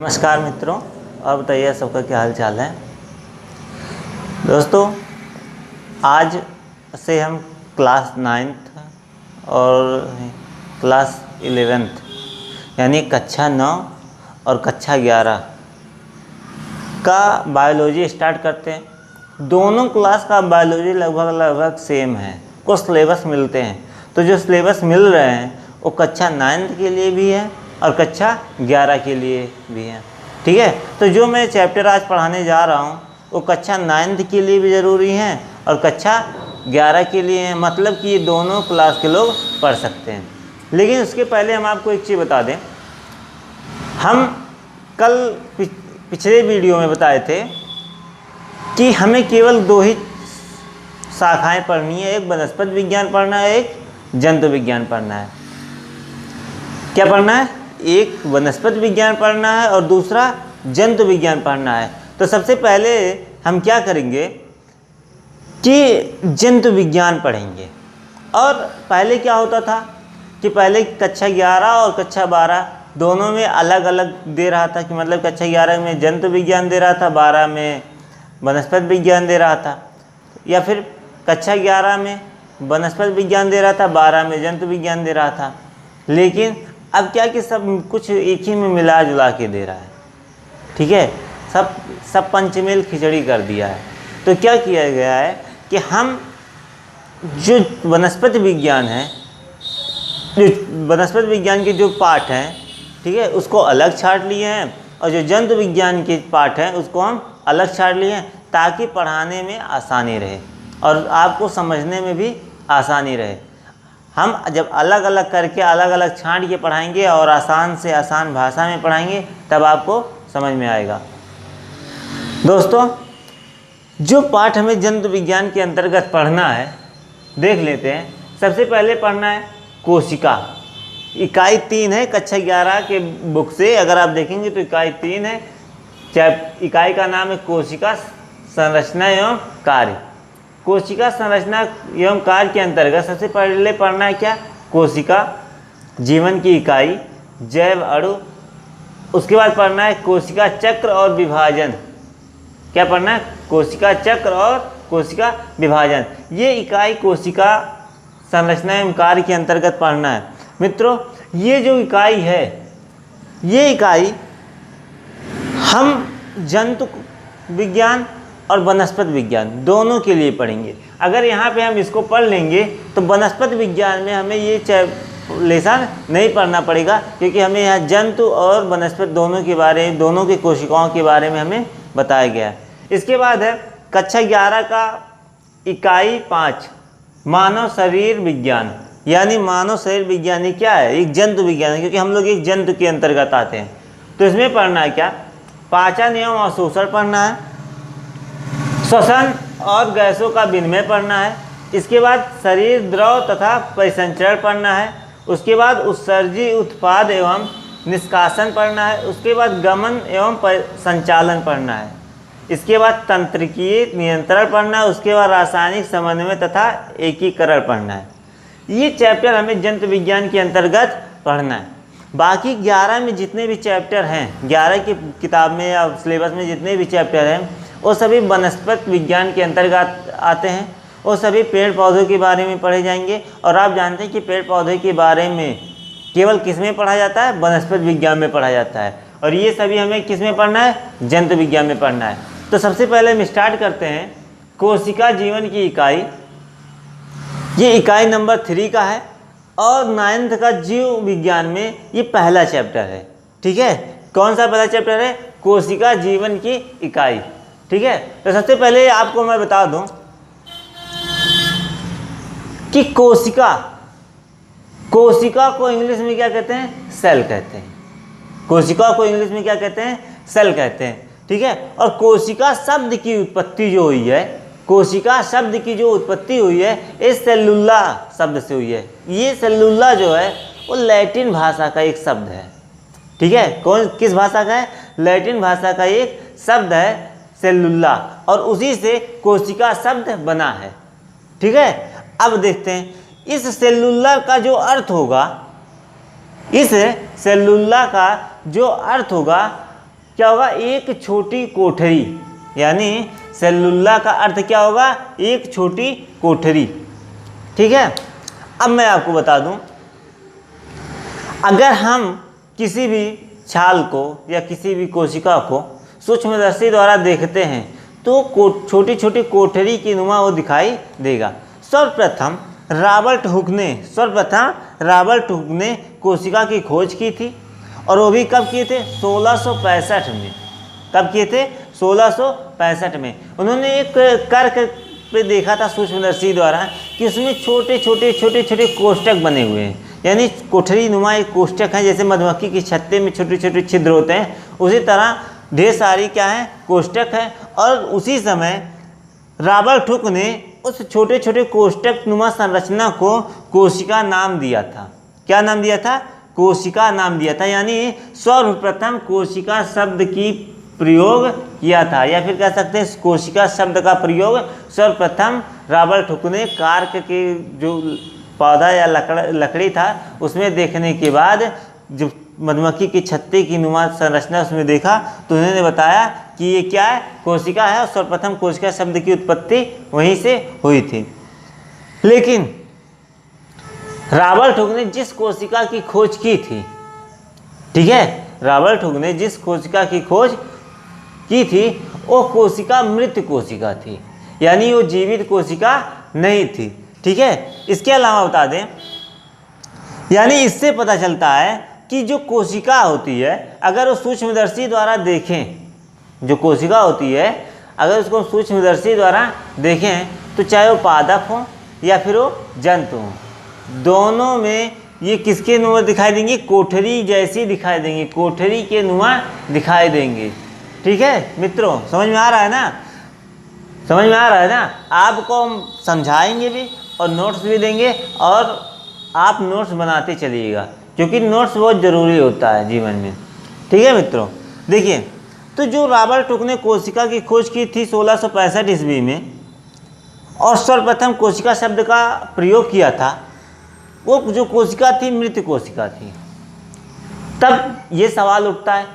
नमस्कार मित्रों, और बताइए सबका क्या हाल चाल है। दोस्तों, आज से हम क्लास 9th और क्लास 11th यानी कक्षा 9 और कक्षा 11 का बायोलॉजी स्टार्ट करते हैं। दोनों क्लास का बायोलॉजी लगभग सेम है, कुछ सिलेबस मिलते हैं। तो जो सिलेबस मिल रहे हैं वो कक्षा 9th के लिए भी है और कक्षा 11 के लिए भी है। ठीक है, तो जो मैं चैप्टर आज पढ़ाने जा रहा हूँ वो कक्षा 9th के लिए भी ज़रूरी हैं और कक्षा 11 के लिए हैं। मतलब कि ये दोनों क्लास के लोग पढ़ सकते हैं। लेकिन उसके पहले हम आपको एक चीज़ बता दें, हम कल पिछले वीडियो में बताए थे कि हमें केवल 2 ही शाखाएं पढ़नी है, एक वनस्पति विज्ञान पढ़ना है, एक जंतु विज्ञान पढ़ना है। क्या पढ़ना है? एक वनस्पति विज्ञान पढ़ना है और दूसरा जंतु विज्ञान पढ़ना है। तो सबसे पहले हम क्या करेंगे कि जंतु विज्ञान पढ़ेंगे। और पहले क्या होता था कि पहले कक्षा 11 और कक्षा 12 दोनों में अलग अलग दे रहा था, कि मतलब कक्षा 11 में जंतु विज्ञान दे रहा था, 12 में वनस्पति विज्ञान दे रहा था, या फिर कक्षा 11 में वनस्पति विज्ञान दे रहा था, 12 में जंतु विज्ञान दे रहा था। लेकिन अब क्या कि सब कुछ एक ही में मिला जुला के दे रहा है। ठीक है, सब पंचमेल खिचड़ी कर दिया है। तो क्या किया गया है कि हम जो वनस्पति विज्ञान है, जो वनस्पति विज्ञान के जो पाठ हैं, ठीक है, उसको अलग छांट लिए हैं, और जो जंतु विज्ञान के पाठ हैं उसको हम अलग छांट लिए हैं, ताकि पढ़ाने में आसानी रहे और आपको समझने में भी आसानी रहे। हम जब अलग अलग करके अलग अलग छांट के पढ़ाएंगे और आसान से आसान भाषा में पढ़ाएंगे, तब आपको समझ में आएगा। दोस्तों, जो पाठ हमें जंतु विज्ञान के अंतर्गत पढ़ना है, देख लेते हैं। सबसे पहले पढ़ना है कोशिका। इकाई 3 है कक्षा 11 के बुक से। अगर आप देखेंगे तो इकाई 3 है। इकाई का नाम है कोशिका संरचना एवं कार्य। कोशिका संरचना एवं कार्य के अंतर्गत सबसे पहले पढ़ना है क्या? कोशिका, जीवन की इकाई, जैव अणु। उसके बाद पढ़ना है कोशिका चक्र और विभाजन। क्या पढ़ना है? कोशिका चक्र और कोशिका विभाजन। ये इकाई कोशिका संरचना एवं कार्य के अंतर्गत पढ़ना है। मित्रों, ये जो इकाई है, ये इकाई हम जंतु विज्ञान और वनस्पति विज्ञान दोनों के लिए पढ़ेंगे। अगर यहाँ पे हम इसको पढ़ लेंगे तो वनस्पति विज्ञान में हमें ये लेसन नहीं पढ़ना पड़ेगा, क्योंकि हमें यहाँ जंतु और वनस्पति दोनों के बारे में, दोनों की कोशिकाओं के बारे में हमें बताया गया है। इसके बाद है कक्षा 11 का इकाई 5 मानव शरीर विज्ञान। यानी मानव शरीर विज्ञानी क्या है? एक जंतु विज्ञान है, क्योंकि हम लोग एक जंतु के अंतर्गत आते हैं। तो इसमें पढ़ना है क्या? पाचन एवं अवशोषण पढ़ना है, श्वसन और गैसों का विनिमय पढ़ना है। इसके बाद शरीर द्रव तथा परिसंचरण पढ़ना है। उसके बाद उत्सर्जी उत्पाद एवं निष्कासन पढ़ना है। उसके बाद गमन एवं संचालन पढ़ना है। इसके बाद तंत्रिकीय नियंत्रण पढ़ना है। उसके बाद रासायनिक समन्वय तथा एकीकरण पढ़ना है। ये चैप्टर हमें जंतु विज्ञान के अंतर्गत पढ़ना है। बाकी 11 में जितने भी चैप्टर हैं, 11 की किताब में या सिलेबस में जितने भी चैप्टर हैं, वो सभी वनस्पति विज्ञान के अंतर्गत आते हैं। वो सभी पेड़ पौधों के बारे में पढ़े जाएंगे। और आप जानते हैं कि पेड़ पौधे के बारे में केवल किस में पढ़ा जाता है? वनस्पति विज्ञान में पढ़ा जाता है। और ये सभी हमें किस में पढ़ना है? जंतु विज्ञान में पढ़ना है। तो सबसे पहले हम स्टार्ट करते हैं कोशिका जीवन की इकाई। ये इकाई नंबर 3 का है और 9th का जीव विज्ञान में ये पहला चैप्टर है। ठीक है, कौन सा पहला चैप्टर है? कोशिका जीवन की इकाई। ठीक है, तो सबसे पहले आपको मैं बता दूं कि कोशिका को इंग्लिश में क्या कहते हैं? सेल कहते हैं। कोशिका को इंग्लिश में क्या कहते हैं? सेल कहते हैं। ठीक है, और कोशिका शब्द की उत्पत्ति जो हुई है, कोशिका शब्द की जो उत्पत्ति हुई है, इस सेलुला शब्द से हुई है। ये सेलुला जो है वो लैटिन भाषा का एक शब्द है। ठीक है, किस भाषा का है? लैटिन भाषा का एक शब्द है सेलुला, और उसी से कोशिका शब्द बना है। ठीक है, अब देखते हैं इस सेलुला का जो अर्थ होगा, इस सेलुला का जो अर्थ होगा क्या होगा, एक छोटी कोठरी, यानी सेलुला का अर्थ क्या होगा, एक छोटी कोठरी। ठीक है। अब मैं आपको बता दूं, अगर हम किसी भी छाल को या किसी भी कोशिका को सूक्ष्मदर्शी द्वारा देखते हैं तो छोटी छोटी कोठरी की नुमा वो दिखाई देगा। सर्वप्रथम रॉबर्ट हुक ने कोशिका की खोज की थी, और वो भी कब किए थे, 1665 में। कब किए थे, 1665 में। उन्होंने एक कर्क पे देखा था सूक्ष्मदर्शी द्वारा कि उसमें छोटे छोटे कोष्ठक बने हुए हैं, यानी कोठरी नुमा एक कोष्ठक है, जैसे मधुमक्खी के छत्ते में छोटे छोटे छिद्र होते हैं, उसी तरह ढेर सारी क्या है, कोष्ठक है। और उसी समय रॉबर्ट हुक ने उस छोटे छोटे कोष्ठक नुमा संरचना को कोशिका नाम दिया था। क्या नाम दिया था, कोशिका नाम दिया था, यानी सर्वप्रथम कोशिका शब्द की प्रयोग किया था, या फिर कह सकते हैं कोशिका शब्द का प्रयोग सर्वप्रथम रॉबर्ट हुक ने कार्क के जो पौधा या लकड़ी था उसमें देखने के बाद जो मधुमक्खी के छत्ते की नुमा संरचना उसमें देखा तो उन्होंने बताया कि ये क्या है, कोशिका है, और सर्वप्रथम कोशिका शब्द की उत्पत्ति वहीं से हुई थी। लेकिन रॉबर्ट हुक ने जिस कोशिका की खोज की थी, ठीक है, रॉबर्ट हुक ने जिस कोशिका की खोज की थी वो कोशिका मृत कोशिका थी, यानी वो जीवित कोशिका नहीं थी। ठीक है। इसके अलावा बता दें, यानी इससे पता चलता है कि जो कोशिका होती है अगर वो सूक्ष्मदर्शी द्वारा देखें, जो कोशिका होती है अगर उसको सूक्ष्मदर्शी द्वारा देखें तो चाहे वो पादप हो या फिर वो जंतु हो, दोनों में ये किसके नुमा दिखाई देंगे, कोठरी जैसी दिखाई देंगे, कोठरी के नुमा दिखाई देंगे। ठीक है मित्रों, समझ में आ रहा है ना, समझ में आ रहा है ना। आपको हम समझाएंगे भी और नोट्स भी देंगे, और आप नोट्स बनाते चलिएगा, क्योंकि नोट्स बहुत ज़रूरी होता है जीवन में। ठीक है मित्रों, देखिए तो जो रॉबर्ट हुक ने कोशिका की खोज की थी 1665 ईस्वी में, और सर्वप्रथम कोशिका शब्द का प्रयोग किया था, वो जो कोशिका थी मृत कोशिका थी। तब ये सवाल उठता है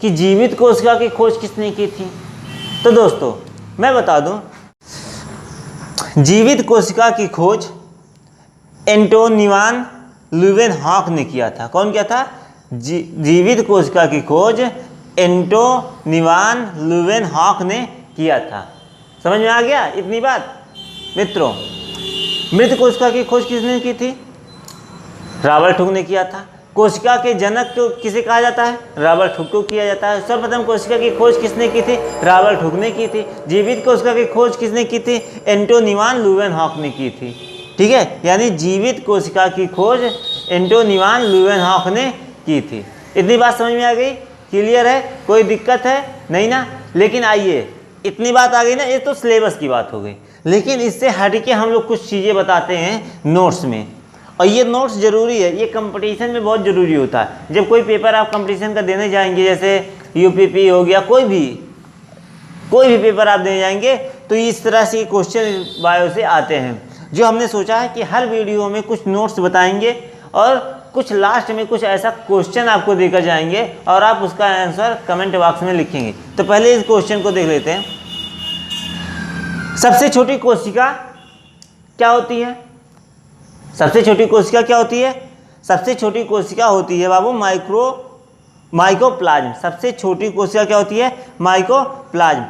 कि जीवित कोशिका की खोज किसने की थी। तो दोस्तों मैं बता दूं, जीवित कोशिका की खोज एंटोनिवान ल्यूवेनहॉक ने किया था। कौन किया था, जीवित कोशिका की खोज एंटोनिवान ल्यूवेनहॉक ने किया था। समझ में आ गया इतनी बात मित्रों। मृत कोशिका की खोज किसने की थी, रॉबर्ट हुक ने किया था। कोशिका के जनक को किसे कहा जाता है, रॉबर्ट हुक को किया जाता है। सर्वप्रथम कोशिका की खोज किसने की थी, रॉबर्ट हुक ने की थी। जीवित कोशिका की खोज किसने की थी, एंटोनिवान ल्यूवेनहॉक ने की थी। ठीक है, यानी जीवित कोशिका की खोज एंटोनिवान ल्यूवेनहॉक ने की थी। इतनी बात समझ में आ गई, क्लियर है, कोई दिक्कत है नहीं ना। लेकिन आइए, इतनी बात आ गई ना, ये तो सिलेबस की बात हो गई, लेकिन इससे हट के हम लोग कुछ चीज़ें बताते हैं नोट्स में, और ये नोट्स ज़रूरी है, ये कंपटीशन में बहुत ज़रूरी होता है। जब कोई पेपर आप कंपटीशन का देने जाएंगे, जैसे यूपीपी हो गया, कोई भी पेपर आप देने जाएंगे, तो इस तरह से क्वेश्चन बायो से आते हैं। जो हमने सोचा है कि हर वीडियो में कुछ नोट्स बताएंगे और कुछ लास्ट में कुछ ऐसा क्वेश्चन आपको देकर जाएंगे और आप उसका आंसर कमेंट बॉक्स में लिखेंगे। तो पहले इस क्वेश्चन को देख लेते हैं। सबसे छोटी कोशिका क्या होती है, सबसे छोटी कोशिका क्या होती है, सबसे छोटी कोशिका होती है बाबू माइकोप्लाज्म। सबसे छोटी कोशिका क्या होती है, माइकोप्लाज्म।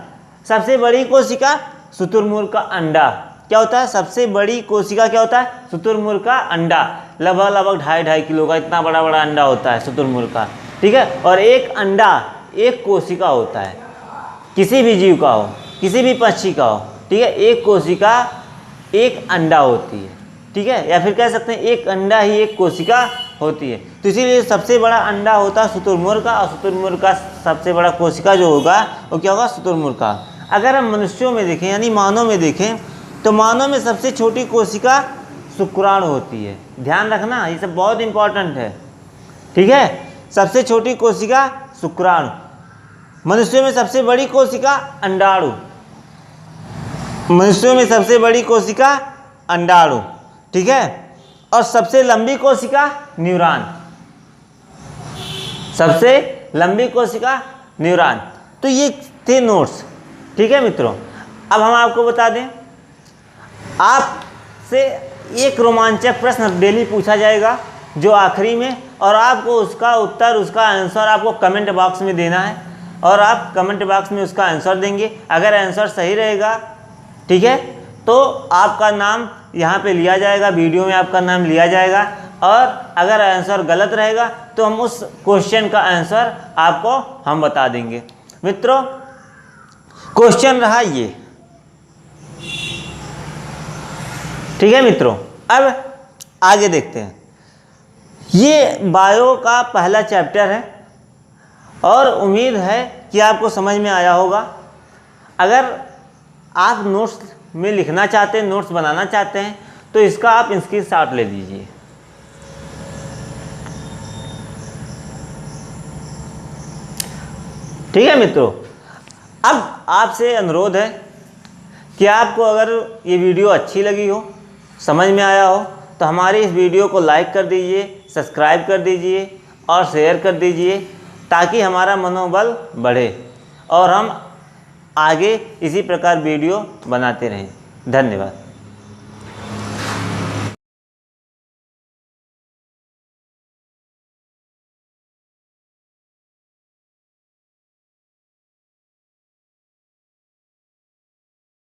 सबसे बड़ी कोशिका शुतुरमुर्ग का अंडा। क्या होता है, सबसे बड़ी कोशिका क्या होता है, शुतुरमुर्ग का अंडा। लगभग 2.5 किलो का इतना बड़ा बड़ा अंडा होता है शुतुरमुर्ग का। ठीक है, और एक अंडा एक कोशिका होता है, किसी भी जीव का हो, किसी भी पक्षी का हो। ठीक है, एक कोशिका एक अंडा होती है। ठीक है, या फिर कह सकते हैं एक अंडा ही एक कोशिका होती है। तो इसीलिए सबसे बड़ा अंडा होता है शुतुरमुर्ग का, और शुतुरमुर्ग का सबसे बड़ा कोशिका जो होगा वो क्या होगा, शुतुरमुर्ग का। अगर हम मनुष्यों में देखें, यानी मानव में देखें, तो मानव में सबसे छोटी कोशिका शुक्राणु होती है। ध्यान रखना, ये सब बहुत इंपॉर्टेंट है। ठीक है, सबसे छोटी कोशिका शुक्राणु। मनुष्यों में सबसे बड़ी कोशिका अंडाणु। मनुष्यों में सबसे बड़ी कोशिका अंडाणु। ठीक है, और सबसे लंबी कोशिका न्यूरॉन। सबसे लंबी कोशिका न्यूरॉन। तो ये थे नोट्स। ठीक है मित्रों, अब हम आपको बता दें, आपसे एक रोमांचक प्रश्न डेली पूछा जाएगा जो आखिरी में, और आपको उसका उत्तर, उसका आंसर आपको कमेंट बॉक्स में देना है, और आप कमेंट बॉक्स में उसका आंसर देंगे। अगर आंसर सही रहेगा, ठीक है, तो आपका नाम यहाँ पे लिया जाएगा, वीडियो में आपका नाम लिया जाएगा, और अगर आंसर गलत रहेगा तो हम उस क्वेश्चन का आंसर आपको हम बता देंगे। मित्रों, क्वेश्चन रहा ये, ठीक है मित्रों। अब आगे देखते हैं। ये बायो का पहला चैप्टर है और उम्मीद है कि आपको समझ में आया होगा। अगर आप नोट्स में लिखना चाहते हैं, नोट्स बनाना चाहते हैं, तो इसका आप स्क्रीनशॉट ले लीजिए। ठीक है मित्रों, अब आपसे अनुरोध है कि आपको अगर ये वीडियो अच्छी लगी हो, समझ में आया हो, तो हमारी इस वीडियो को लाइक कर दीजिए, सब्सक्राइब कर दीजिए और शेयर कर दीजिए, ताकि हमारा मनोबल बढ़े और हम आगे इसी प्रकार वीडियो बनाते रहें। धन्यवाद।